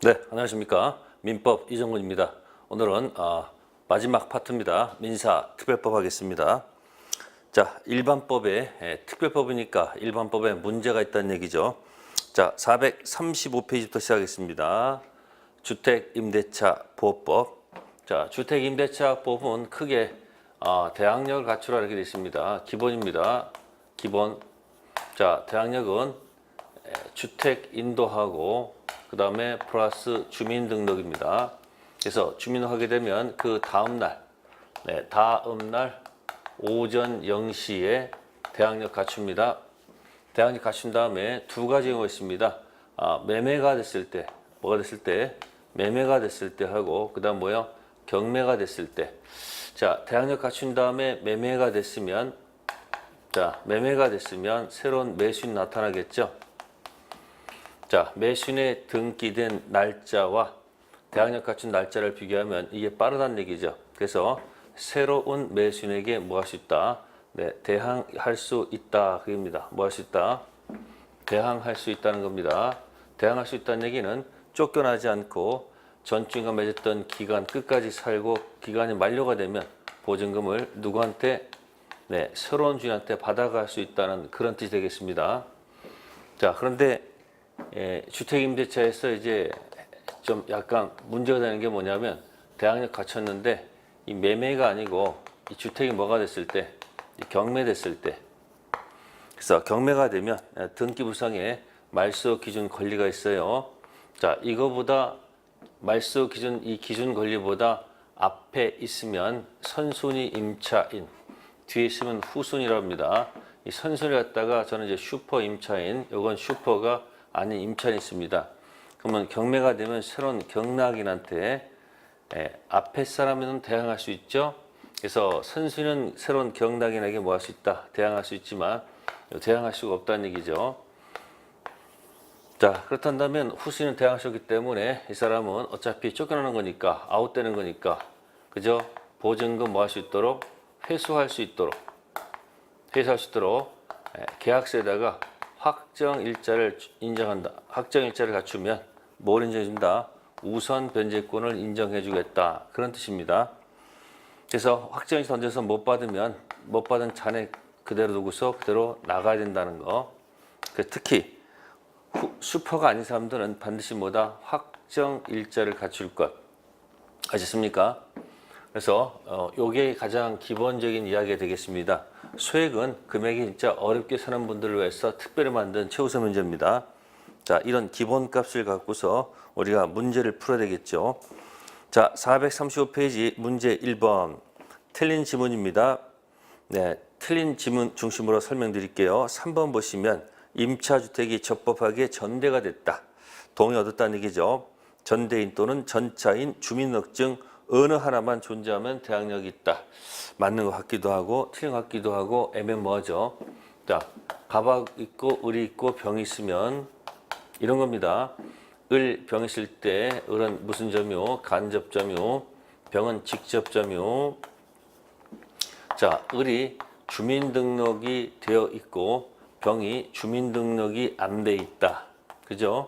네, 안녕하십니까. 민법 이정근입니다. 오늘은 마지막 파트입니다. 민사특별법 하겠습니다. 자, 일반법에 특별법이니까 일반법에 문제가 있다는 얘기죠. 자, 435페이지부터 시작하겠습니다. 주택임대차 보호법. 자, 주택임대차 보호법은 크게 대항력을 갖추라 이렇게 되어 있습니다. 기본입니다. 기본. 자, 대항력은 주택 인도하고 그 다음에 플러스 주민등록입니다. 그래서 주민등록하게 되면 그 다음날 오전 0시에 대항력 갖춥니다. 대항력 갖춘 다음에 두 가지 경우가 있습니다. 매매가 됐을 때, 뭐가 됐을 때? 매매가 됐을 때 하고 그 다음 뭐요? 경매가 됐을 때. 자, 대항력 갖춘 다음에 매매가 됐으면 새로운 매수인이 나타나겠죠. 자, 매수인에 등기된 날짜와 대항력 갖춘 날짜를 비교하면 이게 빠르다는 얘기죠. 그래서 새로운 매수인에게 뭐 할 수 있다? 네, 대항할 수 있다. 그겁니다. 뭐 할 수 있다? 대항할 수 있다는 겁니다. 대항할 수 있다는 얘기는 쫓겨나지 않고 전주인과 맺었던 기간 끝까지 살고 기간이 만료가 되면 보증금을 누구한테? 네, 새로운 주인한테 받아갈 수 있다는 그런 뜻이 되겠습니다. 자, 그런데 주택임대차에서 이제 좀 약간 문제가 되는 게 뭐냐면 대항력 갖췄는데 이 매매가 아니고 이 주택이 뭐가 됐을 때, 경매됐을 때, 그래서 경매가 되면 등기부상에 말소 기준 권리가 있어요. 자, 이거보다 말소 기준 이 기준 권리보다 앞에 있으면 선순위 임차인, 뒤에 있으면 후순위라고 합니다. 이 선순위 갖다가 저는 이제 슈퍼 임차인, 요건 슈퍼가 아닌 임차인이 있습니다. 그러면 경매가 되면 새로운 경락인한테 앞에 사람은 대항할 수 있죠. 그래서 선수는 새로운 경락인에게 뭐 할 수 있다? 대항할 수 있지만 대항할 수가 없다는 얘기죠. 자, 그렇다면 후순위는 대항하셨기 때문에 이 사람은 어차피 쫓겨나는 거니까 아웃되는 거니까 그죠? 보증금 뭐 할 수 있도록 회수할 수 있도록 계약서에다가 확정 일자를 인정한다. 확정 일자를 갖추면 뭘 인정해준다? 우선 변제권을 인정해주겠다. 그런 뜻입니다. 그래서 확정 일자 던져서 못 받으면 못 받은 잔액 그대로 두고서 그대로 나가야 된다는 거. 특히 슈퍼가 아닌 사람들은 반드시 뭐다? 확정 일자를 갖출 것. 아셨습니까? 그래서 요게 가장 기본적인 이야기가 되겠습니다. 소액은 금액이 진짜 어렵게 사는 분들을 위해서 특별히 만든 최우선 문제입니다. 자, 이런 기본값을 갖고서 우리가 문제를 풀어야 되겠죠. 자, 435페이지 문제 1번 틀린 지문입니다. 네, 틀린 지문 중심으로 설명드릴게요. 3번 보시면 임차주택이 적법하게 전대가 됐다. 동의 얻었다는 얘기죠. 전대인 또는 전차인 주민등록증 어느 하나만 존재하면 대항력이 있다. 맞는 것 같기도 하고 틀린 것 같기도 하고 애매모호하죠. 자, 가박 있고 을이 있고 병이 있으면 이런 겁니다. 을, 병 있을 때 을은 무슨 점유? 간접점유. 병은 직접점유. 자, 을이 주민등록이 되어 있고 병이 주민등록이 안 돼 있다. 그죠?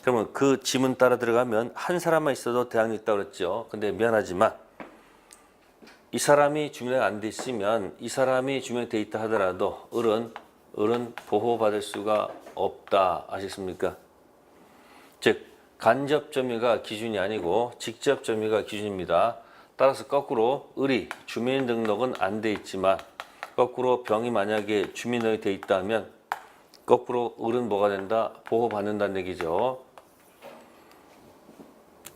그러면 그 지문 따라 들어가면 한 사람만 있어도 대항력이 있다고 그랬죠. 근데 미안하지만 이 사람이 주민등록이 안 돼 있으면 이 사람이 주민등록이 돼 있다 하더라도 을은 보호받을 수가 없다. 아시겠습니까? 즉 간접점유가 기준이 아니고 직접점유가 기준입니다. 따라서 거꾸로 을이 주민등록은 안 돼 있지만 거꾸로 병이 만약에 주민등록이 돼 있다면 거꾸로 을은 뭐가 된다? 보호받는다는 얘기죠.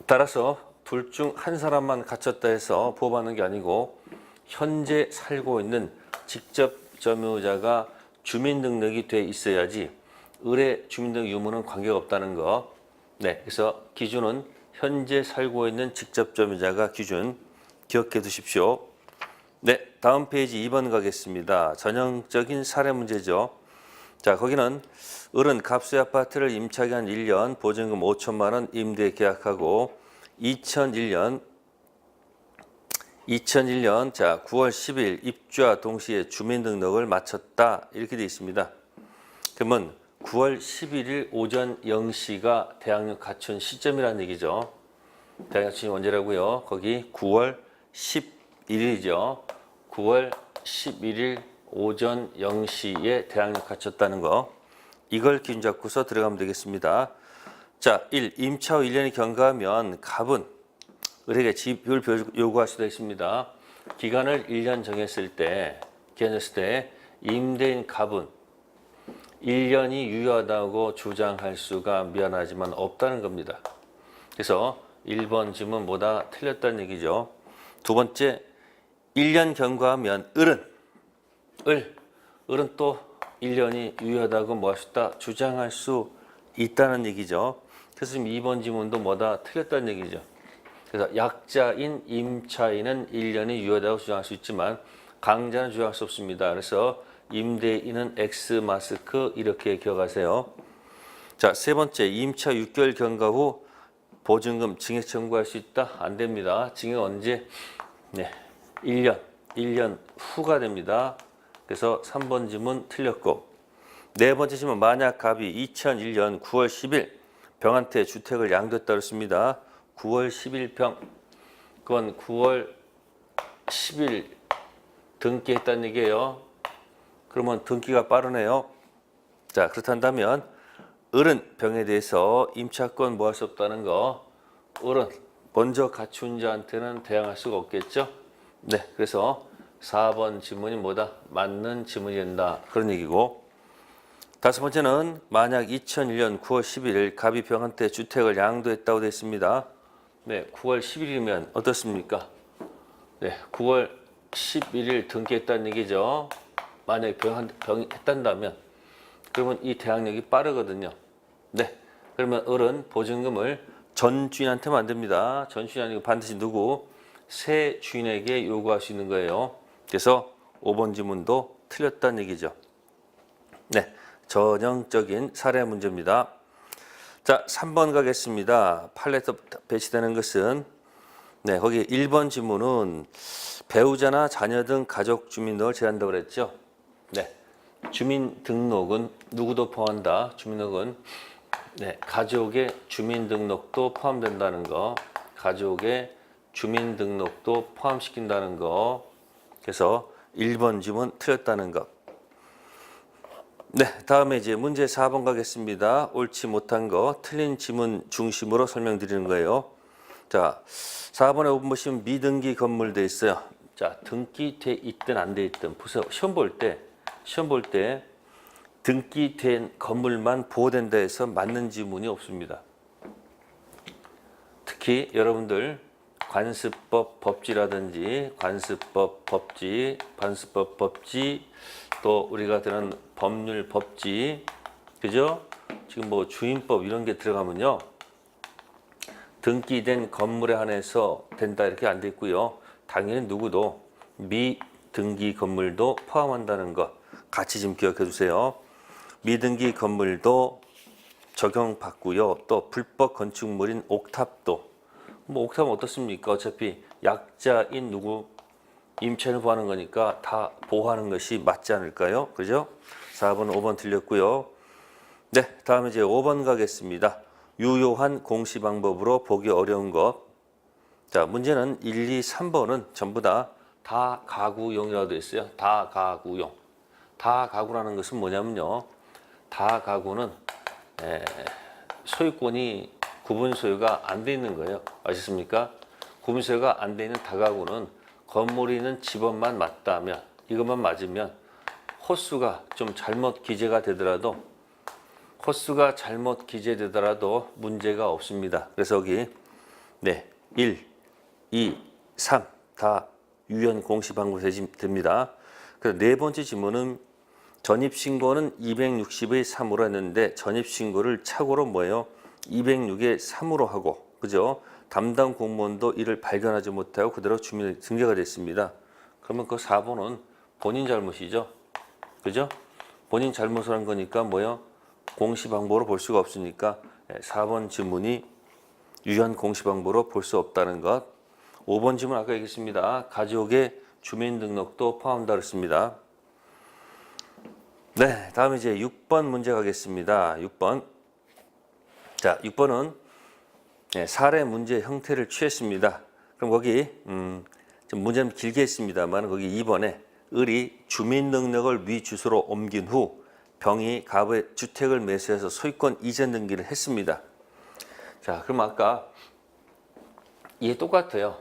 따라서 둘 중 한 사람만 갖췄다 해서 보호받는 게 아니고 현재 살고 있는 직접 점유자가 주민등록이 돼 있어야지 을의 주민등록 유무는 관계가 없다는 거. 네, 그래서 기준은 현재 살고 있는 직접 점유자가 기준 기억해 두십시오. 네, 다음 페이지 2번 가겠습니다. 전형적인 사례 문제죠. 자, 거기는 을은 갑수의 아파트를 임차기간 1년, 보증금 5천만 원 임대 계약하고 2001년 자 9월 10일 입주와 동시에 주민등록을 마쳤다. 이렇게 되어 있습니다. 그러면 9월 11일 오전 0시가 대항력 갖춘 시점이라는 얘기죠. 대항력 갖춘 언제라고요? 거기 9월 11일이죠. 9월 11일 오전 0시에 대항력 갖췄다는 거. 이걸 기준 잡고서 들어가면 되겠습니다. 자, 1. 임차 후 1년이 경과하면 갑은 을에게 지급을 요구할 수도 있습니다. 기간을 1년 정했을 때 임대인 갑은 1년이 유효하다고 주장할 수가 미안하지만 없다는 겁니다. 그래서 1번 질문 뭐다 틀렸다는 얘기죠. 두 번째, 1년 경과하면 을은 또 1년이 유효하다고 뭐 할 수 있다? 주장할 수 있다는 얘기죠. 그래서 지금 2번 질문도 뭐다 틀렸다는 얘기죠. 그래서 약자인 임차인은 1년이 유효하다고 주장할 수 있지만 강자는 주장할 수 없습니다. 그래서 임대인은 X 마스크 이렇게 기억하세요. 자, 세 번째, 임차 6개월 경과 후 보증금 증액 청구할 수 있다? 안 됩니다. 증액 언제? 네, 1년 후가 됩니다. 그래서 3번 질문 틀렸고, 네 번째 질문, 만약 갑이 2001년 9월 10일 병한테 주택을 양도했다고 했습니다. 9월 10일 병, 그건 9월 10일 등기했다는 얘기예요. 그러면 등기가 빠르네요. 자, 그렇다면 을은 병에 대해서 임차권 뭐 할 수 없다는 거. 을은 먼저 갖춘 자한테는 대항할 수가 없겠죠. 네, 그래서 4번 질문이 뭐다? 맞는 질문이 된다. 그런 얘기고. 다섯 번째는 만약 2001년 9월 11일 갑이 병한테 주택을 양도했다고 되어 있습니다. 네, 9월 10일이면 어떻습니까? 네, 9월 11일 등기했다는 얘기죠. 만약에 병이 했단다면 그러면 이 대항력이 빠르거든요. 네, 그러면 을은 보증금을 전 주인한테만 안 됩니다. 전 주인이 아니고 반드시 누구? 새 주인에게 요구할 수 있는 거예요. 그래서 5번 지문도 틀렸다는 얘기죠. 네, 전형적인 사례 문제입니다. 자, 3번 가겠습니다. 판례에서 배치되는 것은 네, 거기 1번 지문은 배우자나 자녀 등 가족 주민등록을 제한한다고 그랬죠. 네, 주민등록은 누구도 포함한다. 주민등록은 네, 가족의 주민등록도 포함된다는 거. 가족의 주민등록도 포함시킨다는 거. 그래서 1번 지문 틀렸다는 것. 네, 다음에 이제 문제 4번 가겠습니다. 옳지 못한 거, 틀린 지문 중심으로 설명드리는 거예요. 자, 4번에 5번 보시면 미등기 건물 돼 있어요. 자, 등기돼 있든 안 돼 있든 보세요. 시험 볼 때 등기된 건물만 보호된다 해서 맞는 지문이 없습니다. 특히 여러분들 관습법 법지라든지 관습법 법지 또 우리가 들은 법률 법지, 그죠? 지금 뭐 주임법 이런 게 들어가면요, 등기된 건물에 한해서 된다 이렇게 안 돼 있고요. 당연히 누구도 미등기 건물도 포함한다는 것 같이 좀 기억해 두세요. 미등기 건물도 적용받고요. 또 불법 건축물인 옥탑도, 뭐 옥탑은 어떻습니까? 어차피 약자인 누구 임차인을 보호하는 거니까 다 보호하는 것이 맞지 않을까요? 그죠? 4번, 5번 틀렸고요. 네, 다음에 이제 5번 가겠습니다. 유효한 공시 방법으로 보기 어려운 것. 자, 문제는 1, 2, 3번은 전부 다 가구용이라고 되어 있어요. 다 가구용. 다 가구라는 것은 뭐냐면요, 다 가구는 소유권이 구분 소유가 안 돼 있는 거예요. 아셨습니까? 구분 소유가 안 돼 있는 다가구는 건물이 있는 집원만 맞다면, 이것만 맞으면 호수가 좀 잘못 기재가 되더라도 문제가 없습니다. 그래서 여기 네, 1, 2, 3 다 유효한 공시 방법이 됩니다. 그래서 네 번째 질문은 전입신고는 260의 3으로 했는데 전입신고를 착오로 뭐예요? 206의 3으로 하고, 그죠? 담당 공무원도 이를 발견하지 못하고 그대로 주민 등재가 됐습니다. 그러면 그 4번은 본인 잘못이죠. 그죠? 본인 잘못을 한 거니까 뭐요? 공시 방법으로 볼 수가 없으니까 4번 질문이 유효한 공시 방법으로 볼 수 없다는 것. 5번 질문 아까 얘기했습니다. 가족의 주민등록도 포함한다 그랬습니다. 네, 다음 이제 6번 문제 가겠습니다. 6번. 자, 6번은 사례 문제 형태를 취했습니다. 그럼 거기 좀 문제는 길게 했습니다만 거기 2번에 을이 주민 능력을 위 주소로 옮긴 후 병이 갑의 주택을 매수해서 소유권 이전 등기를 했습니다. 자, 그럼 아까 이게 똑같아요.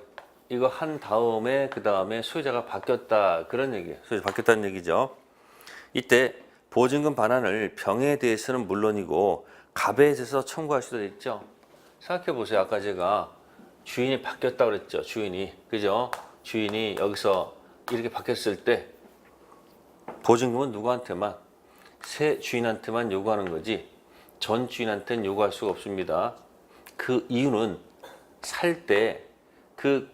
이거 한 다음에 그 다음에 소유자가 바뀌었다 그런 얘기예요. 소유자 바뀌었다는 얘기죠. 이때 보증금 반환을 병에 대해서는 물론이고 갑에 대해서 청구할 수도 있죠. 생각해 보세요. 아까 제가 주인이 바뀌었다 그랬죠. 주인이 그죠? 주인이 여기서 이렇게 바뀌었을 때 보증금은 누구한테만 새 주인한테만 요구하는 거지 전 주인한테는 요구할 수가 없습니다. 그 이유는 살 때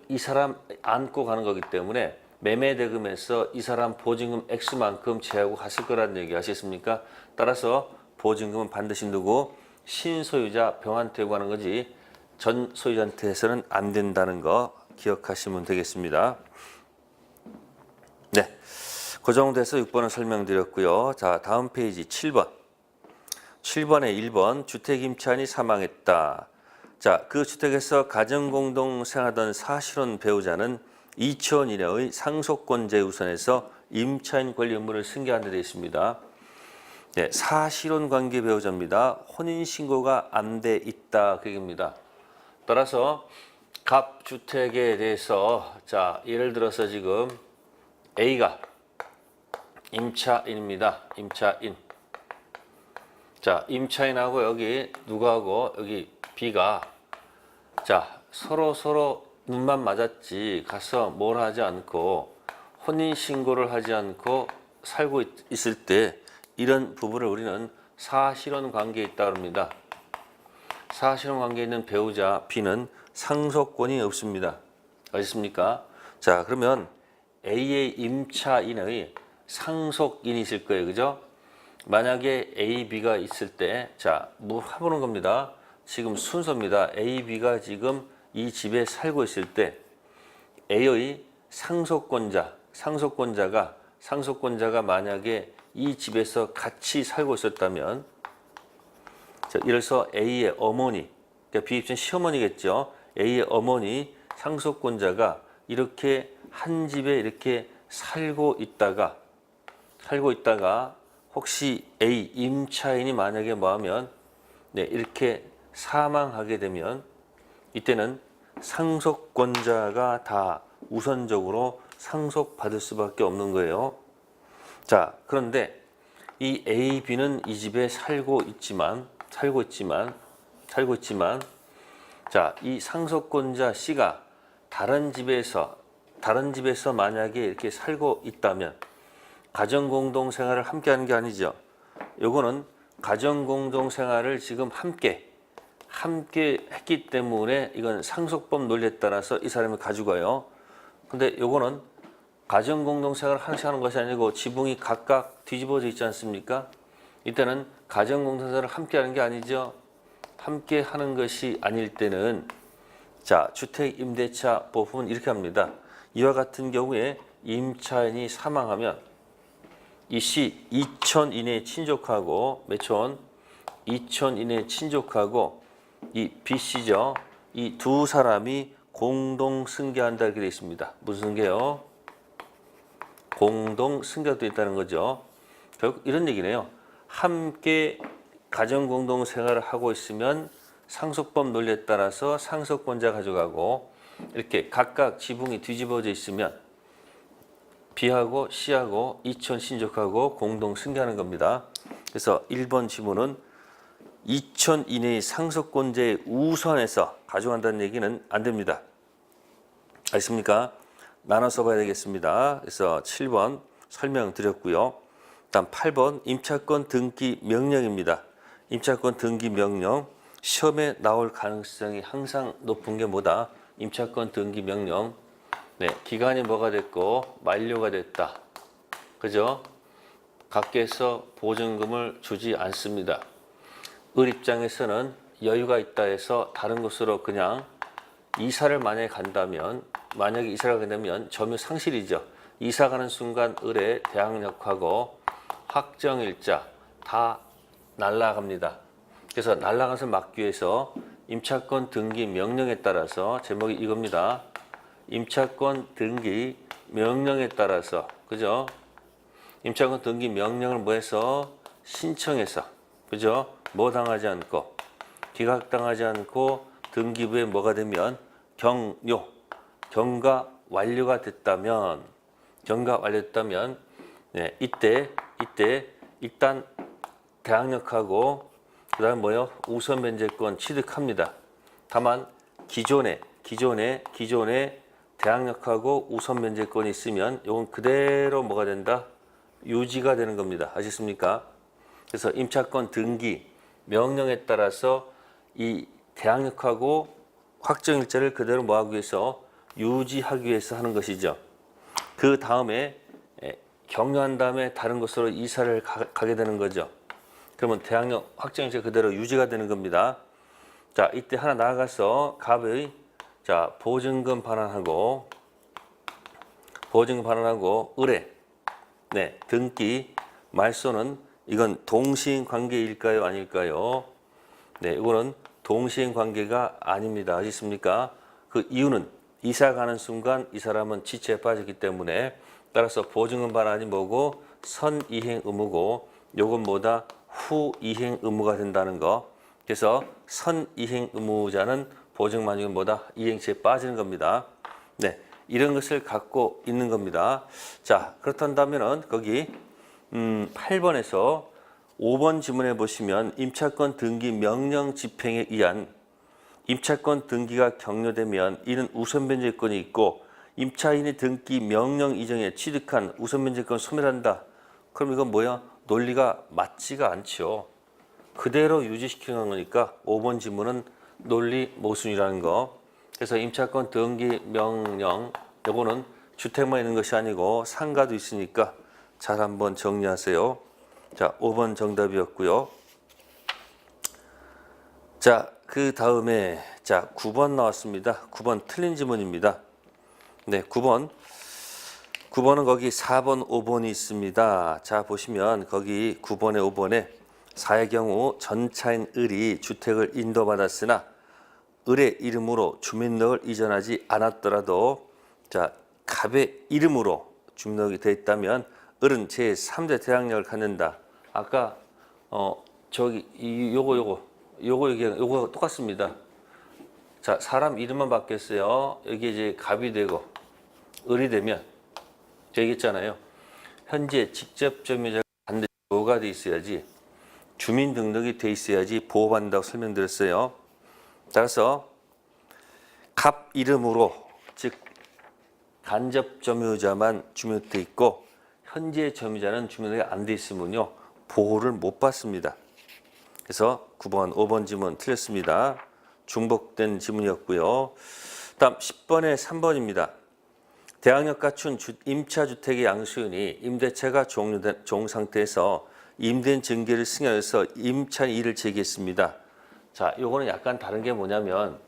이 사람 안고 가는 거기 때문에 매매 대금에서 이 사람 보증금 X만큼 제하고 갔을 거라는 얘기 아시겠습니까? 따라서 보증금은 반드시 누구 신소유자 병한테 요구하는 거지 전 소유자한테서는 안 된다는 거 기억하시면 되겠습니다. 네, 그 정도에서 6번을 설명드렸고요. 자, 다음 페이지 7번. 7번에 1번 주택 임차인이 사망했다. 자, 그 주택에서 가정공동 생활하던 사실혼 배우자는 2000원 이내의 상속권자에 우선해서 임차인 권리 의무를 승계한 데 되어 있습니다. 네, 사실혼 관계 배우자입니다. 혼인신고가 안 돼 있다 그 얘기입니다. 따라서 갑 주택에 대해서 자, 예를 들어서 지금 A가 임차인입니다. 임차인. 자, 임차인하고 여기 누구하고 여기 B가 자, 서로 눈만 맞았지 가서 뭘 하지 않고 혼인신고를 하지 않고 살고 있을 때 이런 부부를 우리는 사실혼 관계에 있다고 합니다. 사실혼 관계에 있는 배우자 B는 상속권이 없습니다. 아셨습니까? 자, 그러면 A의 임차인의 상속인이 있을 거예요. 그죠? 만약에 A, B가 있을 때 자, 뭐 해보는 겁니다. 지금 순서입니다. A, B가 지금 이 집에 살고 있을 때 A의 상속권자가 만약에 이 집에서 같이 살고 있었다면 자, 이래서 A의 어머니, 그러니까 B 입장 시어머니겠죠. A의 어머니 상속권자가 이렇게 한 집에 이렇게 살고 있다가 혹시 A 임차인이 만약에 뭐하면 네, 이렇게 사망하게 되면 이때는 상속권자가 다 우선적으로 상속받을 수밖에 없는 거예요. 자, 그런데 이 A, B는 이 집에 살고 있지만 자, 이 상속권자 C가 다른 집에서 만약에 이렇게 살고 있다면 가정공동생활을 함께 하는 게 아니죠. 요거는 가정공동생활을 지금 함께 했기 때문에 이건 상속법 논리에 따라서 이 사람이 가지고요. 근데 요거는 가정공동생활을 하나씩 하는 것이 아니고 지붕이 각각 뒤집어져 있지 않습니까? 이때는 가정공동생활을 함께 하는 게 아니죠. 함께 하는 것이 아닐 때는 자, 주택임대차 보험은 이렇게 합니다. 이와 같은 경우에 임차인이 사망하면 이 C 2000 이내에 친족하고 몇 촌? 2000 이내에 친족하고 이 B씨죠. 이 두 사람이 공동 승계한다 이렇게 되어 있습니다. 무슨 승계요? 공동 승계가 되어 있다는 거죠. 결국 이런 얘기네요. 함께 가정 공동 생활을 하고 있으면 상속법 논리에 따라서 상속권자 가져가고 이렇게 각각 지붕이 뒤집어져 있으면 B하고 C하고 2000 신족하고 공동 승계하는 겁니다. 그래서 1번 지문은 2000 이내의 상속권자의 우선에서 가져간다는 얘기는 안 됩니다. 알겠습니까? 나눠서 봐야 되겠습니다. 그래서 7번 설명드렸고요. 다음 8번 임차권 등기 명령입니다. 임차권 등기 명령 시험에 나올 가능성이 항상 높은 게 뭐다? 임차권 등기 명령. 네, 기간이 뭐가 됐고 만료가 됐다. 그죠? 각계에서 보증금을 주지 않습니다. 을 입장에서는 여유가 있다 해서 다른 곳으로 그냥 이사를 만약에 간다면 점유 상실이죠. 이사 가는 순간 을의 대항력하고 확정일자 다 날라갑니다. 그래서 날라간 것을 막기 위해서 임차권 등기 명령에 따라서 제목이 이겁니다. 임차권 등기 명령에 따라서, 그죠? 임차권 등기 명령을 뭐해서 신청해서, 그죠? 뭐 당하지 않고 기각당하지 않고 등기부에 뭐가 되면 경과 완료가 됐다면 네, 이때 일단 대항력하고 그다음 뭐요? 우선 변제권 취득합니다. 다만 기존에 대항력하고 우선 변제권이 있으면 이건 그대로 뭐가 된다? 유지가 되는 겁니다. 아시겠습니까? 그래서 임차권 등기 명령에 따라서 이 대항력하고 확정일자를 그대로 뭐하기 위해서 유지하기 위해서 하는 것이죠. 그 다음에 격려한 다음에 다른 곳으로 이사를 가게 되는 거죠. 그러면 대항력 확정일자 그대로 유지가 되는 겁니다. 자, 이때 하나 나아가서 갑의 보증금 반환하고 의뢰, 네, 등기 말소는 이건 동시행 관계일까요, 아닐까요? 네, 이거는 동시행 관계가 아닙니다. 아시겠습니까? 그 이유는 이사 가는 순간 이 사람은 지체에 빠졌기 때문에 따라서 보증금 반환이 뭐고 선이행 의무고 요건 뭐다? 후이행 의무가 된다는 거. 그래서 선이행 의무자는 보증금 반환이 뭐다? 이행시에 빠지는 겁니다. 네, 이런 것을 갖고 있는 겁니다. 자, 그렇다면은 거기 8번에서 5번 지문에 보시면 임차권 등기 명령 집행에 의한 임차권 등기가 격려되면 이는 우선 변제권이 있고 임차인이 등기 명령 이전에 취득한 우선 변제권 소멸한다. 그럼 이건 뭐야? 논리가 맞지가 않죠. 그대로 유지시키는 거니까 5번 지문은 논리 모순이라는 거. 그래서 임차권 등기 명령 요거는 주택만 있는 것이 아니고 상가도 있으니까 잘 한번 정리하세요. 자, 5번 정답이었고요. 자, 그 다음에 9번 나왔습니다. 9번 틀린 지문입니다. 네, 9번은 거기 4번, 5번이 있습니다. 자, 보시면 거기 9번에 5번에 4의 경우 전차인 을이 주택을 인도받았으나 을의 이름으로 주민등록을 이전하지 않았더라도 갑의 이름으로 주민등록이 되어 있다면 을은 제3대 대항력을 갖는다. 아까 요거 똑같습니다. 자, 사람 이름만 바뀌었어요. 여기 이제 갑이 되고 을이 되면 제가 얘기했잖아요. 현재 직접 점유자가 반드시 보호가 돼 있어야지, 주민등록이 돼 있어야지 보호받는다고 설명드렸어요. 따라서 갑 이름으로, 즉 간접 점유자만 주민등록돼 있고 현재 점유자는 주민등록이 안 돼 있으면요 보호를 못 받습니다. 그래서 9번, 5번 지문 틀렸습니다. 중복된 지문이었고요. 다음 10번에 3번입니다. 대항력 갖춘 임차주택의 양수인이 임대차가 종료된 상태에서 임대인 증계를 승인해서 임차 이의를 제기했습니다. 자, 요거는 약간 다른 게 뭐냐면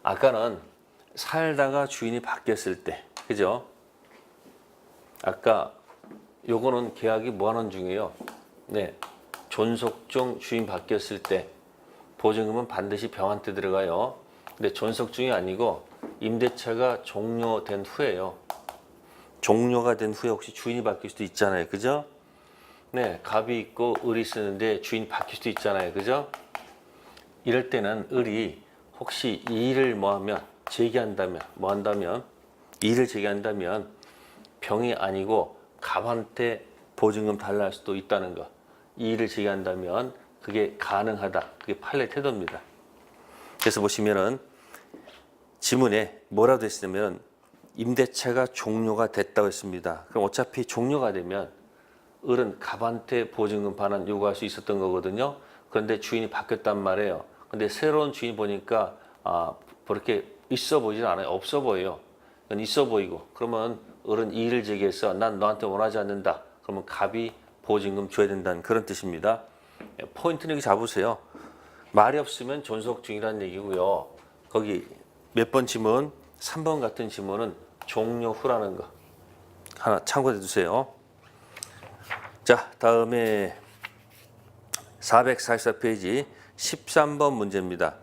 아까는 살다가 주인이 바뀌었을 때, 그죠? 아까 요거는 계약이 무한원 중이에요. 네, 존속 중 주인 바뀌었을 때 보증금은 반드시 병한테 들어가요. 근데 존속 중이 아니고 임대차가 종료된 후에요. 종료가 된 후에 혹시 주인이 바뀔 수도 있잖아요, 그죠? 네, 갑이 있고 을이 쓰는데 주인이 바뀔 수도 있잖아요, 그죠? 이럴 때는 을이 혹시 이의를 제기한다면 이의를 제기한다면 병이 아니고 갑한테 보증금 달라 할 수도 있다는 거. 이의를 제기한다면 그게 가능하다. 그게 판례 태도입니다. 그래서 보시면은 지문에 뭐라고 했냐면 임대차가 종료가 됐다고 했습니다. 그럼 어차피 종료가 되면 을은 갑한테 보증금 반환 요구할 수 있었던 거거든요. 그런데 주인이 바뀌었단 말이에요. 근데 새로운 주인이 보니까 그렇게 있어 보이진 않아요. 없어 보여요. 있어 보이고 그러면 을은 이의를 제기해서 난 너한테 원하지 않는다. 그러면 갑이 보증금 줘야 된다는 그런 뜻입니다. 포인트는 여기 잡으세요. 말이 없으면 존속 중이라는 얘기고요. 거기 몇 번 지문, 3번 같은 지문은 종료 후라는 거 하나 참고해 두세요. 자, 다음에 444페이지 13번 문제입니다.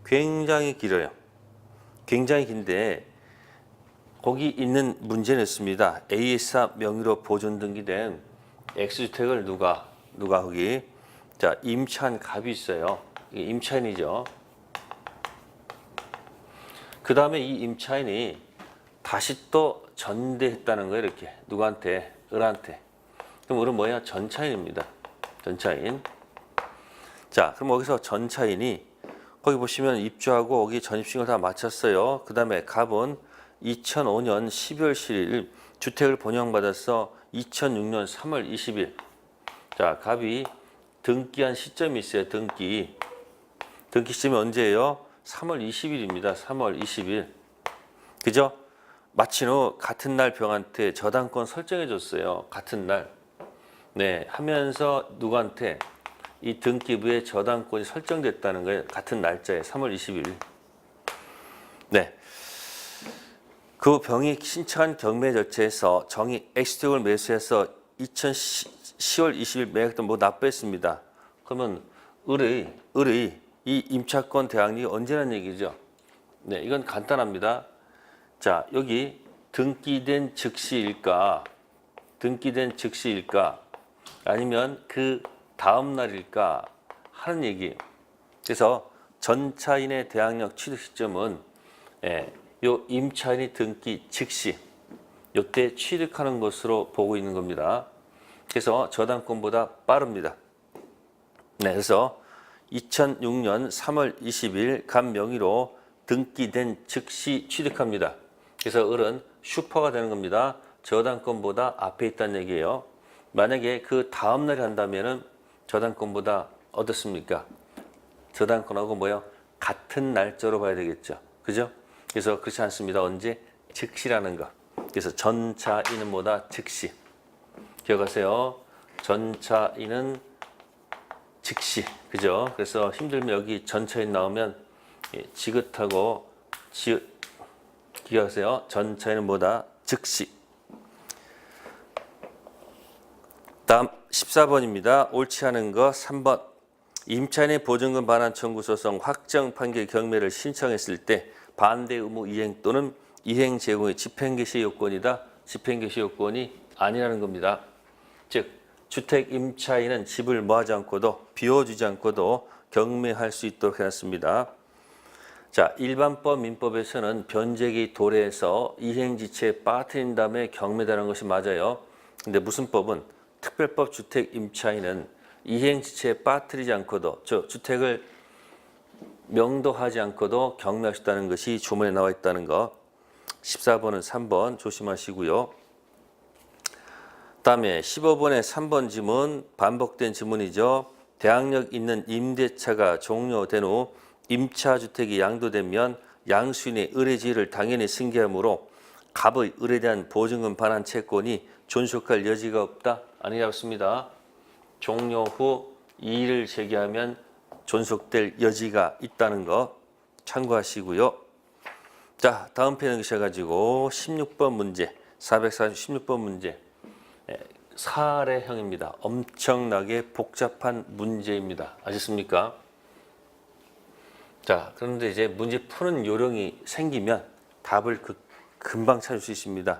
굉장히 길어요. 굉장히 긴데 거기 있는 문제는 있습니다. AS사 명의로 보존 등기된 X주택을 누가 거기 자 임차한 갑이 있어요. 이게 임차인이죠. 그 다음에 이 임차인이 다시 또 전대했다는 거예요. 이렇게 누구한테? 을한테. 그럼 을은 뭐야? 전차인입니다. 전차인. 자, 그럼 여기서 전차인이 거기 보시면 입주하고 거기 전입신고를 다 마쳤어요. 그 다음에 갑은 2005년 12월 7일 주택을 분양받아서 2006년 3월 20일. 자, 갑이 등기한 시점이 있어요. 등기 시점이 언제예요? 3월 20일입니다. 3월 20일. 그죠? 마친 후 같은 날 병한테 저당권 설정해 줬어요. 같은 날. 네, 하면서 누구한테? 이 등기부에 저당권이 설정됐다는 거예요. 같은 날짜에 3월 20일. 네. 그 병이 신청한 경매 절차에서 정의 X주택을 매수해서 10월 20일 매각도 납부했습니다. 그러면 을의 이 임차권 대항력이 언제라는 얘기죠? 네, 이건 간단합니다. 자, 여기 등기된 즉시일까 아니면 그 다음 날일까 하는 얘기예요. 그래서 전차인의 대항력 취득 시점은 요 임차인이 등기 즉시 요때 취득하는 것으로 보고 있는 겁니다. 그래서 저당권보다 빠릅니다. 네, 그래서 2006년 3월 20일 갑 명의로 등기된 즉시 취득합니다. 그래서 을은 슈퍼가 되는 겁니다. 저당권보다 앞에 있다는 얘기예요. 만약에 그 다음 날에 한다면은 저당권보다 어떻습니까? 저당권하고 뭐요? 같은 날짜로 봐야 되겠죠. 그죠? 그래서 그렇지 않습니다. 언제? 즉시라는 거. 그래서 전차인은 뭐다? 즉시. 기억하세요. 전차인은 즉시. 그죠? 그래서 힘들면 여기 전차인 나오면 지긋하고 기억하세요. 전차인은 뭐다? 즉시. 다음 14번입니다. 옳지 않은 거 3번. 임차인의 보증금 반환 청구 소송 확정 판결 경매를 신청했을 때 반대 의무 이행 또는 이행 제공의 집행개시 요건이다. 집행개시 요건이 아니라는 겁니다. 즉 주택 임차인은 집을 뭐하지 않고도 비워주지 않고도 경매할 수 있도록 해놨습니다. 자, 일반법 민법에서는 변제기 도래해서 이행지체에 빠뜨린 다음에 경매다는 것이 맞아요. 근데 무슨 법은 특별법 주택 임차인은 이행지체에 빠뜨리지 않고도 주택을 명도하지 않고도 경매할 수 있다는 것이 조문에 나와 있다는 거. 14번은 3번 조심하시고요. 다음에 15번의 3번 지문 반복된 지문이죠. 대항력 있는 임대차가 종료된 후 임차주택이 양도되면 양수인의 의뢰지위를 당연히 승계하므로 갑의 을에 대한 보증금 반환 채권이 존속할 여지가 없다. 아니라고 했습니다. 종료 후 이의를 제기하면 존속될 여지가 있다는 거 참고하시고요. 자, 다음 페이지 넘기셔가지고 16번 문제, 416번 문제. 사례형입니다. 엄청나게 복잡한 문제입니다. 아셨습니까? 자, 그런데 이제 문제 푸는 요령이 생기면 답을 금방 찾을 수 있습니다.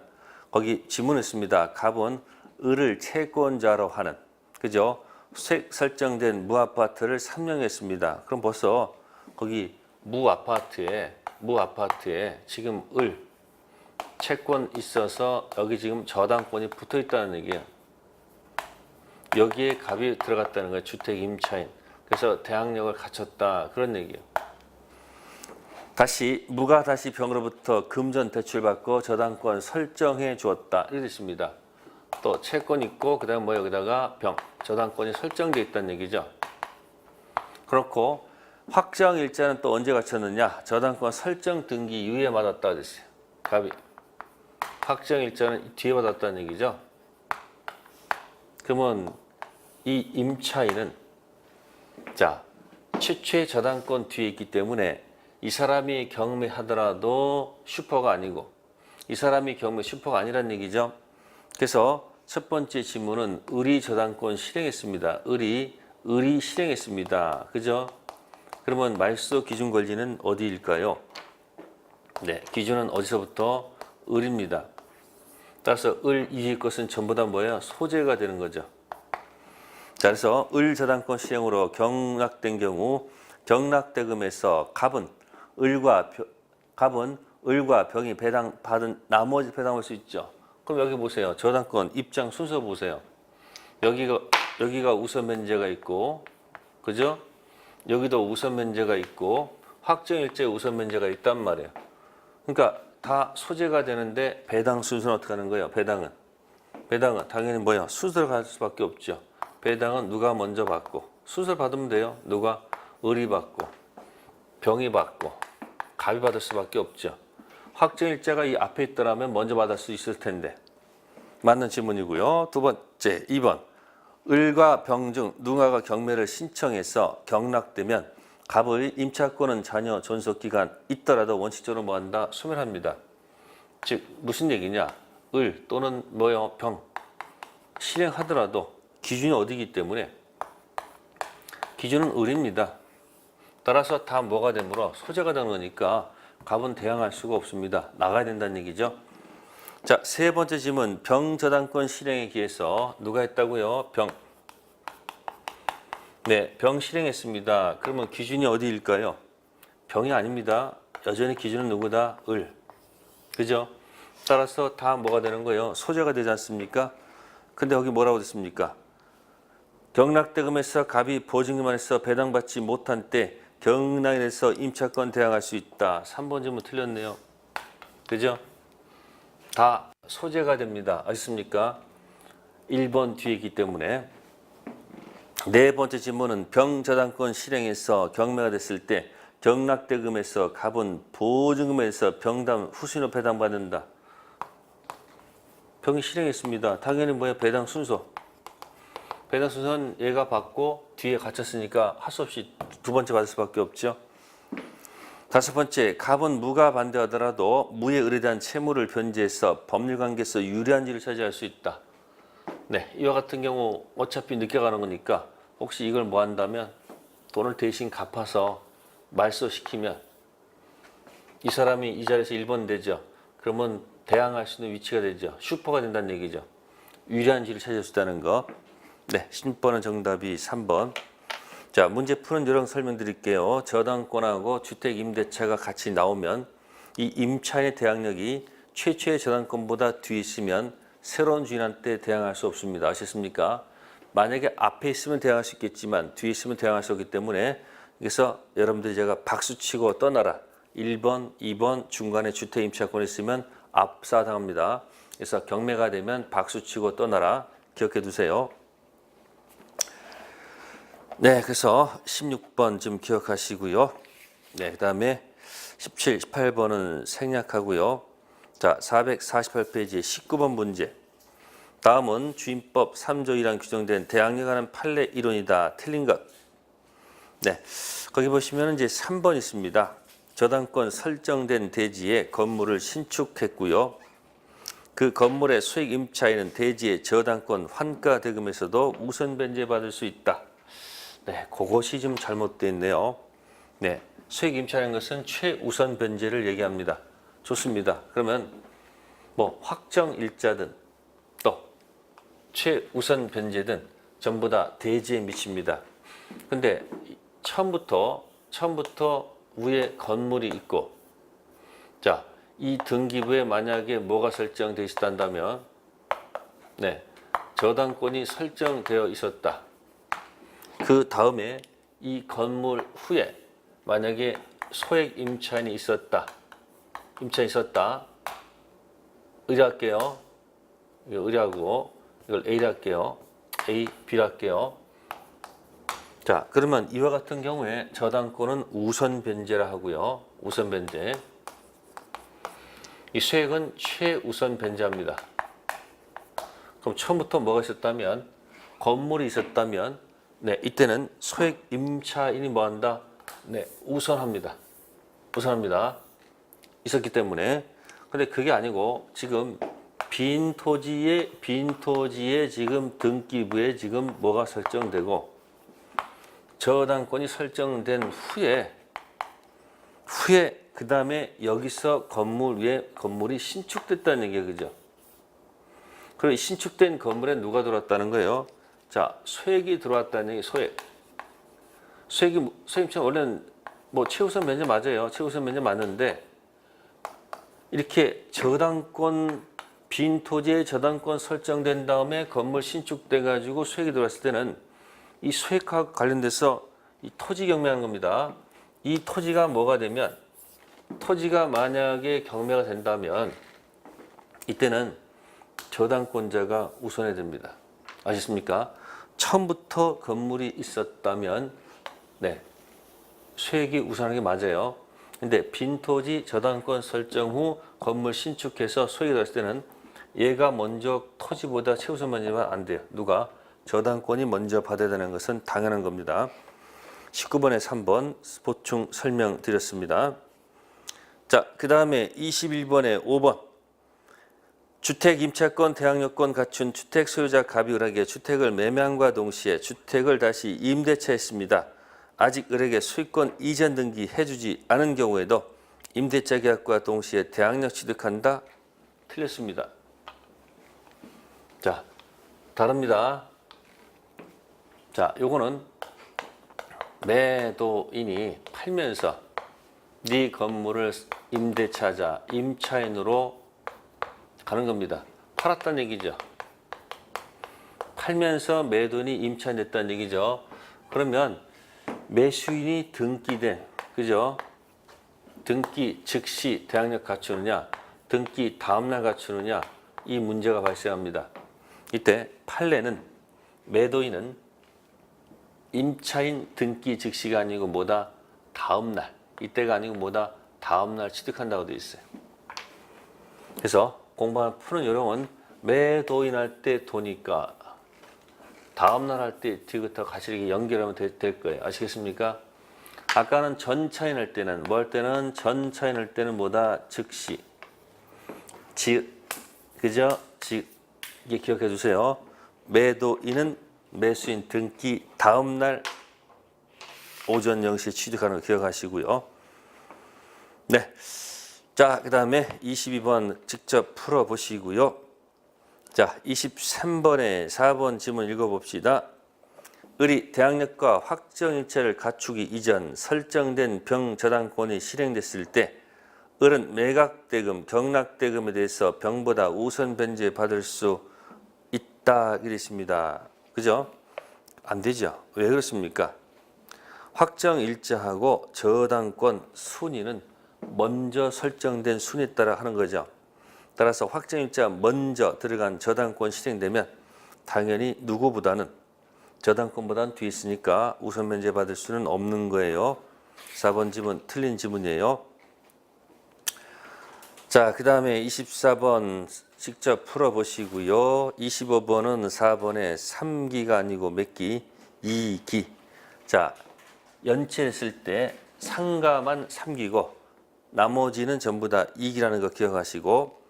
거기 지문했습니다. 갑은 을을 채권자로 하는, 그죠? 설정된 무아파트를 삼령했습니다. 그럼 벌써 거기 무아파트에 지금 을 채권 있어서 여기 지금 저당권이 붙어 있다는 얘기예요. 여기에 갑이 들어갔다는 거예요. 주택 임차인. 그래서 대항력을 갖췄다. 그런 얘기예요. 다시 무가 다시 병으로부터 금전 대출받고 저당권 설정해 주었다. 이렇게 있습니다. 또 채권 있고 그다음 뭐 여기다가 병 저당권이 설정되어 있다는 얘기죠. 그렇고 확정 일자는 또 언제 갖췄느냐? 저당권 설정 등기 이후에 받았다 그랬어요. 갑이 확정 일자는 뒤에 받았다는 얘기죠. 그러면 이 임차인은 자 최초의 저당권 뒤에 있기 때문에 이 사람이 경매하더라도 슈퍼가 아니고 이 사람이 경매 슈퍼가 아니란 얘기죠. 그래서 첫 번째 지문은 을이 저당권 실행했습니다. 을이 실행했습니다. 그죠? 그러면 말소 기준 권리는 어디일까요? 네, 기준은 어디서부터? 을입니다. 따라서 을 이길 것은 전부 다 뭐예요? 소재가 되는 거죠. 자, 그래서 을 저당권 실행으로 경락된 경우 경락대금에서 갑은 을과 병이 배당받은 나머지 배당할 수 있죠. 그럼 여기 보세요. 저당권 입장 순서 보세요. 여기가 우선 변제가 있고, 그죠? 여기도 우선 변제가 있고 확정일제 우선 변제가 있단 말이에요. 그러니까 다 소재가 되는데 배당 순서는 어떻게 하는 거예요? 배당은 당연히 뭐예요? 순서를 갈 수밖에 없죠. 배당은 누가 먼저 받고 순서를 받으면 돼요. 누가? 을이 받고 병이 받고 갑이 받을 수밖에 없죠. 확정일자가 이 앞에 있더라면 먼저 받을 수 있을 텐데. 맞는 질문이고요. 두 번째 2번 을과 병 중 누가가 경매를 신청해서 경락되면 갑의 임차권은 자녀 존속기간 있더라도 원칙적으로 뭐한다? 소멸합니다. 즉 무슨 얘기냐? 을 또는 뭐요? 병 실행하더라도 기준이 어디이기 때문에 기준은 을입니다. 따라서 다 뭐가 되므로 소재가 되는 거니까 갑은 대항할 수가 없습니다. 나가야 된다는 얘기죠. 자, 세 번째 질문. 병 저당권 실행에 기해서 누가 했다고요? 병. 네, 병 실행했습니다. 그러면 기준이 어디일까요? 병이 아닙니다. 여전히 기준은 누구다? 을. 그죠? 따라서 다 뭐가 되는 거예요? 소재가 되지 않습니까? 근데 여기 뭐라고 됐습니까? 경락대금에서 갑이 보증금안에서 배당받지 못한 때 경락에서 임차권 대항할 수 있다. 3번 질문 틀렸네요. 그죠? 다 소재가 됩니다. 아십니까? 1번 뒤에 있기 때문에. 네 번째 질문은 병 저당권 실행에서 경매가 됐을 때 경락대금에서 갑은 보증금에서 병담 후순위로 배당받는다. 병이 실행했습니다. 당연히 뭐야? 배당 순서. 배당 순서는 얘가 받고 뒤에 갇혔으니까 할 수 없이 두 번째 받을 수밖에 없죠. 다섯 번째, 갑은 무가 반대하더라도 무에 의뢰한 채무를 변제해서 법률관계에서 유리한 지를 차지할 수 있다. 네, 이와 같은 경우 어차피 늦게 가는 거니까 혹시 이걸 뭐 한다면 돈을 대신 갚아서 말소시키면 이 사람이 이 자리에서 1번 되죠. 그러면 대항할 수 있는 위치가 되죠. 슈퍼가 된다는 얘기죠. 유리한 지를 차지할 수 있다는 거. 네, 10번은 정답이 3번. 자, 문제 푸는 요령 설명드릴게요. 저당권하고 주택임대차가 같이 나오면 이 임차인의 대항력이 최초의 저당권보다 뒤에 있으면 새로운 주인한테 대항할 수 없습니다. 아셨습니까? 만약에 앞에 있으면 대항할 수 있겠지만 뒤에 있으면 대항할 수 없기 때문에 그래서 여러분들이 제가 박수치고 떠나라. 1번, 2번 중간에 주택임차권이 있으면 압사당합니다. 그래서 경매가 되면 박수치고 떠나라. 기억해 두세요. 네, 그래서 16번 좀 기억하시고요. 네, 그 다음에 17, 18번은 생략하고요. 자, 448페이지 19번 문제. 다음은 주임법 3조 1항 규정된 대항력에 관한 판례 이론이다. 틀린 것. 네, 거기 보시면 이제 3번 있습니다. 저당권 설정된 대지에 건물을 신축했고요. 그 건물의 소액 임차인은 대지의 저당권 환가 대금에서도 우선 변제받을 수 있다. 네, 그것이 좀 잘못되어 있네요. 네, 소액 임차라는 것은 최우선 변제를 얘기합니다. 좋습니다. 그러면 뭐 확정 일자든 또 최우선 변제든 전부 다 대지에 미칩니다. 근데 처음부터 위에 건물이 있고, 자, 이 등기부에 만약에 뭐가 설정되어 있었다면, 네, 저당권이 설정되어 있었다. 그 다음에 이 건물 후에 만약에 소액 임차인이 있었다. 의뢰할게요. 이거 의뢰하고 이걸 A를 할게요. A, B를 할게요. 자, 그러면 이와 같은 경우에 저당권은 우선 변제라 하고요. 우선 변제. 이 소액은 최우선 변제합니다. 그럼 처음부터 뭐가 있었다면, 건물이 있었다면, 네, 이때는 소액 임차인이 뭐한다? 네, 우선합니다. 있었기 때문에. 근데 그게 아니고 지금 빈 토지에 지금 등기부에 지금 뭐가 설정되고 저당권이 설정된 후에 그 다음에 여기서 건물 위에 건물이 신축됐다는 얘기예요, 그죠? 그리고 신축된 건물에 누가 들어왔다는 거예요? 자, 소액이 들어왔다는 얘기. 소액처럼 원래는 뭐 최우선 면적 맞아요. 최우선 면적 맞는데 이렇게 저당권 빈 토지에 저당권 설정된 다음에 건물 신축돼 가지고 소액이 들어왔을 때는 이 소액과 관련돼서 이 토지 경매하는 겁니다. 이 토지가 뭐가 되면 토지가 만약에 경매가 된다면 이때는 저당권자가 우선이 됩니다. 아셨습니까? 처음부터 건물이 있었다면 소액이 우선하는 게 맞아요. 근데 빈 토지 저당권 설정 후 건물 신축해서 소액이 들어왔을 때는 얘가 먼저 토지보다 최우선 먼저만 안 돼요. 누가? 저당권이 먼저 받아야 되는 것은 당연한 겁니다. 19번에 3번 보충 설명드렸습니다. 자, 그 다음에 21번에 5번 주택 임차권 대항력권 갖춘 주택 소유자 갑이 을에게 주택을 매매함과 동시에 주택을 다시 임대차했습니다. 아직 을에게 소유권 이전 등기 해주지 않은 경우에도 임대차 계약과 동시에 대항력 취득한다? 틀렸습니다. 자, 다릅니다. 자, 요거는 매도인이 팔면서 네 건물을 임대차자, 임차인으로 가는 겁니다. 팔았다는 얘기죠. 팔면서 매도인이 임차인 됐다는 얘기죠. 그러면 매수인이 등기된, 그죠? 등기 즉시 대항력 갖추느냐, 등기 다음날 갖추느냐, 이 문제가 발생합니다. 이때 판례는 매도인은 임차인 등기 즉시가 아니고 뭐다? 다음날. 이때가 아니고 뭐다? 다음날 취득한다고 되어 있어요. 그래서 공부하는 푸는 요령은 매도인 할 때 도니까 다음날 할 때 뒤부터 같이 이렇게 연결하면 될 거예요. 아시겠습니까? 아까는 전차인 할 때는 뭐 할 때는 전차인 할 때는 뭐다? 즉시. 그죠? 이게 기억해 주세요. 매도인은 매수인 등기 다음날 오전 0시에 취득하는 거 기억하시고요. 네. 자, 그 다음에 22번 직접 풀어보시고요. 자, 23번에 4번 지문 읽어봅시다. 을이 대항력과 확정일체를 갖추기 이전 설정된 병저당권이 실행됐을 때 을은 매각대금, 경락대금에 대해서 병보다 우선 변제 받을 수 있다 이랬습니다. 그죠? 안 되죠. 왜 그렇습니까? 확정일자하고 저당권 순위는 먼저 설정된 순위에 따라 하는 거죠. 따라서 확정일자 먼저 들어간 저당권 실행되면 당연히 누구보다는 저당권보다는 뒤에 있으니까 우선 면제 받을 수는 없는 거예요. 4번 지문 틀린 지문이에요. 자, 그 다음에 24번 직접 풀어보시고요. 25번은 4번에 3기가 아니고 몇 기? 2기. 자, 연체했을 때 상가만 3기고 나머지는 전부 다 2기라는 거 기억하시고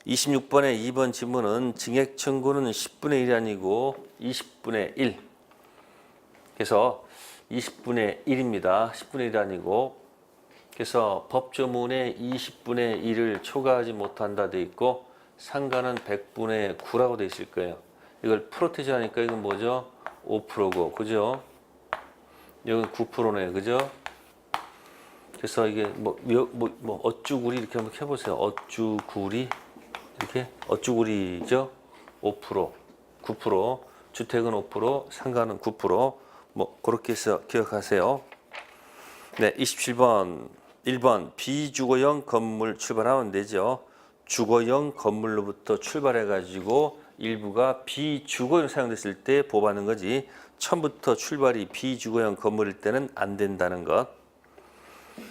26번에 2번 지문은 증액 청구는 10분의 1이 아니고 20분의 1. 그래서 20분의 1입니다. 10분의 1이 아니고 그래서 법조문에 20분의 1을 초과하지 못한다 돼 있고 상가는 100분의 9라고 돼 있을 거예요. 이걸 프로테지 하니까 이건 뭐죠? 5%고 그죠? 여기 9%네요. 그죠? 그래서 이게 뭐 어쭈구리 이렇게 한번 해보세요. 어쭈구리 이렇게 어쭈구리죠? 5%, 9%, 주택은 5%, 상가는 9%. 뭐 그렇게 해서 기억하세요. 네, 27번 1번 비주거형 건물 출발하면 되죠. 주거형 건물로부터 출발해 가지고 일부가 비주거형 사용됐을 때 보호받는 거지. 처음부터 출발이 비주거형 건물일 때는 안 된다는 것.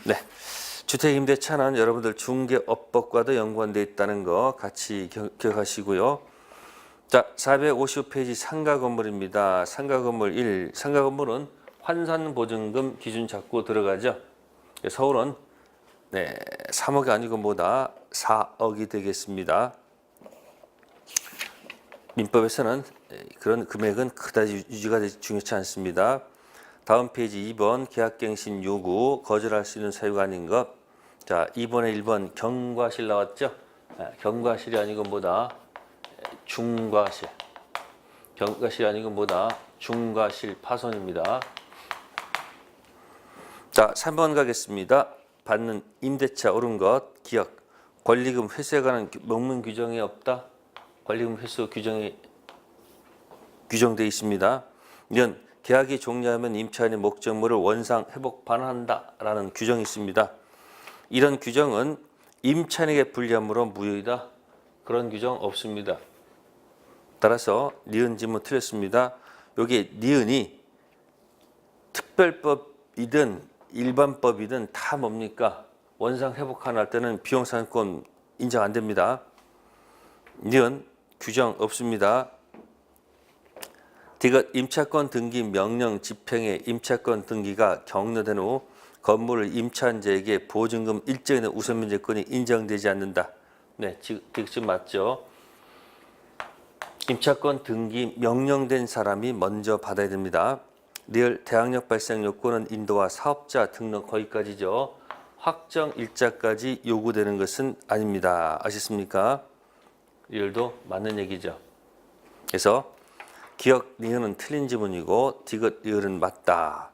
네, 주택임대차는 여러분들 중개업법과도 연관되어 있다는 거 같이 기억하시고요. 자, 455페이지 상가 건물입니다. 상가 건물 1. 상가 건물은 환산보증금 기준 잡고 들어가죠. 서울은 3억이 아니고 뭐다? 4억이 되겠습니다. 민법에서는 그런 금액은 그다지 유지가 중요치 않습니다. 다음 페이지 2번 계약갱신 요구 거절할 수 있는 사유가 아닌 것. 자, 2번에 1번 경과실 나왔죠? 경과실이 아니고 뭐다? 중과실. 경과실이 아니고 뭐다? 중과실 파손입니다. 자, 3번 가겠습니다. 받는 임대차 오른 것 기억. 권리금 회수에 관한 명문 규정이 없다. 권리금 회수 규정이 규정되어 있습니다. 년 계약이 종료하면 임차인의 목적물을 원상 회복 반환한다라는 규정이 있습니다. 이런 규정은 임차인에게 불리하므로 무효이다. 그런 규정 없습니다. 따라서 니은 지문 틀렸습니다. 여기 니은이 특별법이든 일반법이든 다 뭡니까? 원상 회복할 때는 비용상환권 인정 안 됩니다. 니은 규정 없습니다. 디귿 임차권 등기 명령 집행에 임차권 등기가 격려된 후 건물을 임차인자에게 보증금 일정의 우선 면제권이 인정되지 않는다. 네, 지금 맞죠? 임차권 등기 명령된 사람이 먼저 받아야 됩니다. 리얼 대항력 발생 요건은 인도와 사업자 등록 거기까지죠. 확정 일자까지 요구되는 것은 아닙니다. 아셨습니까? 리얼도 맞는 얘기죠. 그래서 기억 리을은 틀린 지문이고 디귿 리을은 맞다.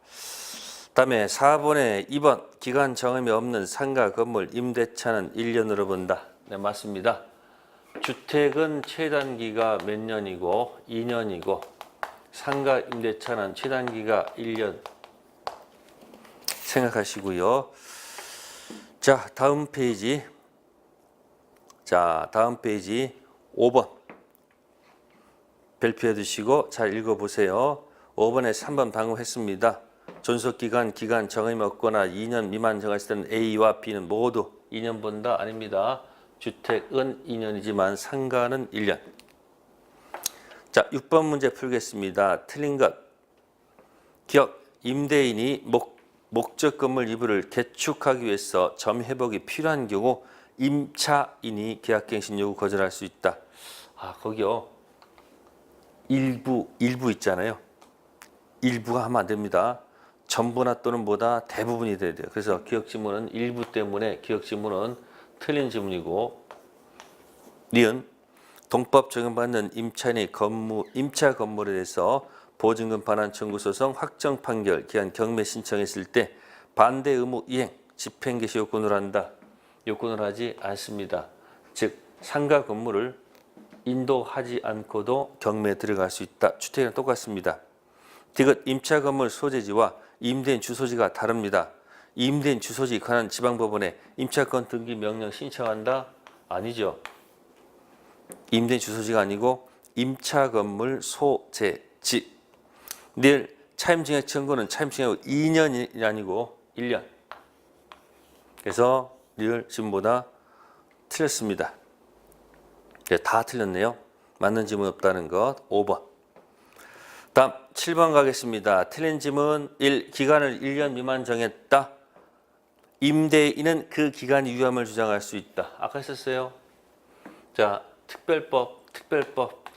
다음에 4번에 2번 기간 정함이 없는 상가 건물 임대차는 1년으로 본다. 네, 맞습니다. 주택은 최단기가 몇 년이고 2년이고 상가 임대차는 최단기가 1년 생각하시고요. 자, 다음 페이지 5번 별표해 두시고 잘 읽어보세요. 5번에 3번 방금 했습니다. 존속기간, 기간 정함이 없거나 2년 미만 정했을 때는 A와 B는 모두 2년 본다? 아닙니다. 주택은 2년이지만 상가는 1년. 자, 6번 문제 풀겠습니다. 틀린 것. 기억, 임대인이 목적 건물 이부를 개축하기 위해서 점 회복이 필요한 경우 임차인이 계약갱신 요구 거절할 수 있다. 거기요. 일부 있잖아요. 일부가 하면 안 됩니다. 전부나 또는 뭐다 대부분이 돼야 돼요. 그래서 기억 지문은 일부 때문에 기억 지문은 틀린 지문이고 니은 동법 적용받는 임차인이 임차 건물에 대해서 보증금 반환 청구 소송 확정 판결 기한 경매 신청했을 때 반대 의무 이행 집행 개시 요건을 한다. 요건을 하지 않습니다. 즉 상가 건물을 인도하지 않고도 경매에 들어갈 수 있다. 주택이랑 똑같습니다. 디귿 임차 건물 소재지와 임대인 주소지가 다릅니다. 임대인 주소지 관한 지방법원에 임차권 등기 명령 신청한다? 아니죠. 임대인 주소지가 아니고 임차 건물 소재지. 내일 차임증액 청구는 차임증액 2년이 아니고 1년. 그래서 리얼 지문보다 틀렸습니다. 다 틀렸네요. 맞는 지문 없다는 것 5번. 다음 7번 가겠습니다. 틀린 지문 1. 기간을 1년 미만 정했다. 임대인은 그 기간이 유효함을 주장할 수 있다. 아까 했었어요. 자,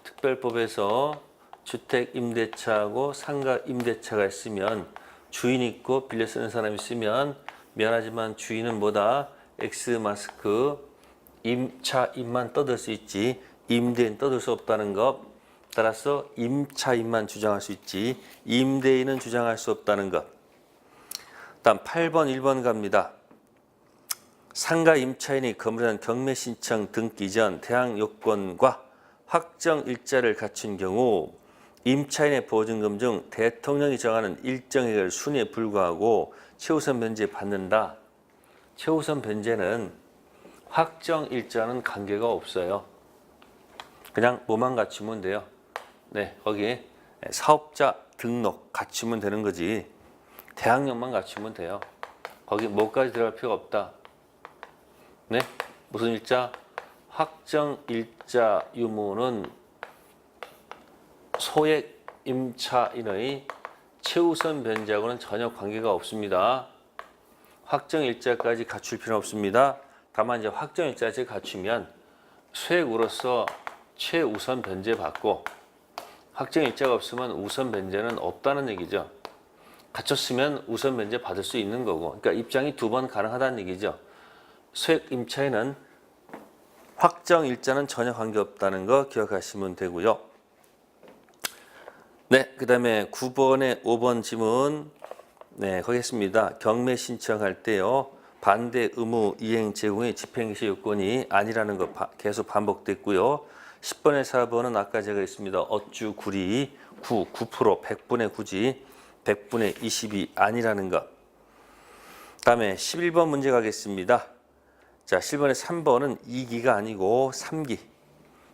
특별법에서 주택 임대차하고 상가 임대차가 있으면 주인 있고 빌려 쓰는 사람이 있으면 미안하지만 주인은 뭐다? X 마스크 임차인만 떠들 수 있지 임대인 떠들 수 없다는 것. 따라서 임차인만 주장할 수 있지 임대인은 주장할 수 없다는 것. 다음 8번 1번 갑니다. 상가 임차인이 건물에 대한 경매 신청 등기 전 대항 요건과 확정 일자를 갖춘 경우 임차인의 보증금 중 대통령이 정하는 일정액을 순위에 불과하고 최우선 변제 받는다. 최우선 변제는 확정 일자는 관계가 없어요. 그냥 뭐만 갖추면 돼요. 네, 거기에 사업자 등록 갖추면 되는 거지. 대항력만 갖추면 돼요. 거기 뭐까지 들어갈 필요가 없다. 네, 무슨 일자? 확정 일자 유무는 소액 임차인의 최우선 변제하고는 전혀 관계가 없습니다. 확정 일자까지 갖출 필요는 없습니다. 다만 이제 확정 일자를 갖추면 소액으로서 최우선 변제 받고 확정일자가 없으면 우선 변제는 없다는 얘기죠. 갖췄으면 우선 변제 받을 수 있는 거고, 그러니까 입장이 2번 가능하다는 얘기죠. 소액 임차인은 확정일자는 전혀 관계없다는 거 기억하시면 되고요. 네, 그 다음에 9번에 5번 지문, 네, 거기 했습니다. 경매 신청할 때요, 반대 의무 이행 제공의 집행시 요건이 아니라는 거 계속 반복됐고요. 10번에 4번은 아까 제가 했습니다. 어쭈 구리 9% 100분의 9지 100분의 20이 아니라는 것. 다음에 11번 문제 가겠습니다. 자, 10번에 3번은 2기가 아니고 3기.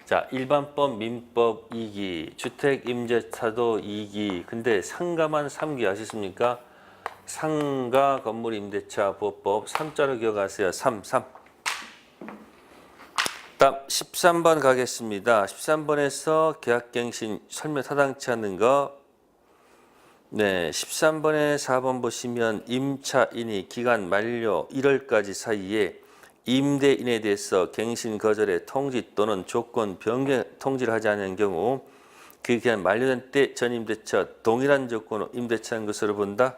자, 일반법, 민법 2기, 주택임대차도 2기. 근데 상가만 3기 아시습니까? 상가 건물임대차 보호법 3자로 기억하세요. 3. 다음 13번 가겠습니다. 13번에서 계약갱신 설명 타당치 않는 거. 네, 13번에 4번 보시면 임차인이 기간 만료 1월까지 사이에 임대인에 대해서 갱신 거절의 통지 또는 조건 변경 통지를 하지 않은 경우 그 기간 만료된 때 전임대차 동일한 조건으로 임대차한 것으로 본다.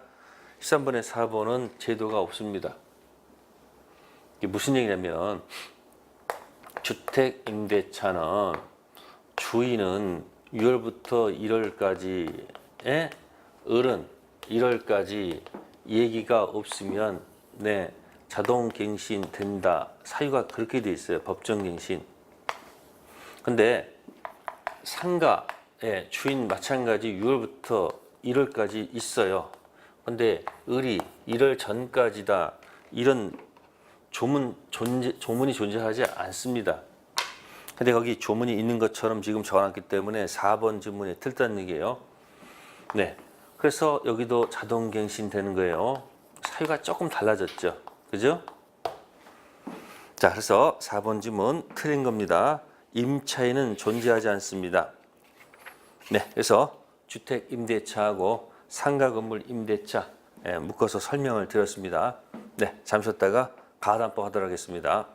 13번에 4번은 제도가 없습니다. 이게 무슨 얘기냐면 주택임대차는 주인은 6월부터 1월까지의 을은 1월까지 얘기가 없으면 네, 자동 갱신 된다. 사유가 그렇게 돼 있어요. 법정 갱신. 근데 상가의 주인 마찬가지 6월부터 1월까지 있어요. 근데 을이 1월 전까지다. 이런 조문이 존재하지 않습니다. 근데 거기 조문이 있는 것처럼 지금 적어놨기 때문에 4번 지문이 틀렸다는 얘기예요. 네. 그래서 여기도 자동 갱신 되는 거예요. 사유가 조금 달라졌죠. 그죠? 자, 그래서 4번 지문 틀린 겁니다. 임차인은 존재하지 않습니다. 네. 그래서 주택 임대차하고 상가 건물 임대차 묶어서 설명을 드렸습니다. 네. 잠시 쉬었다가 가담법 하도록 하겠습니다.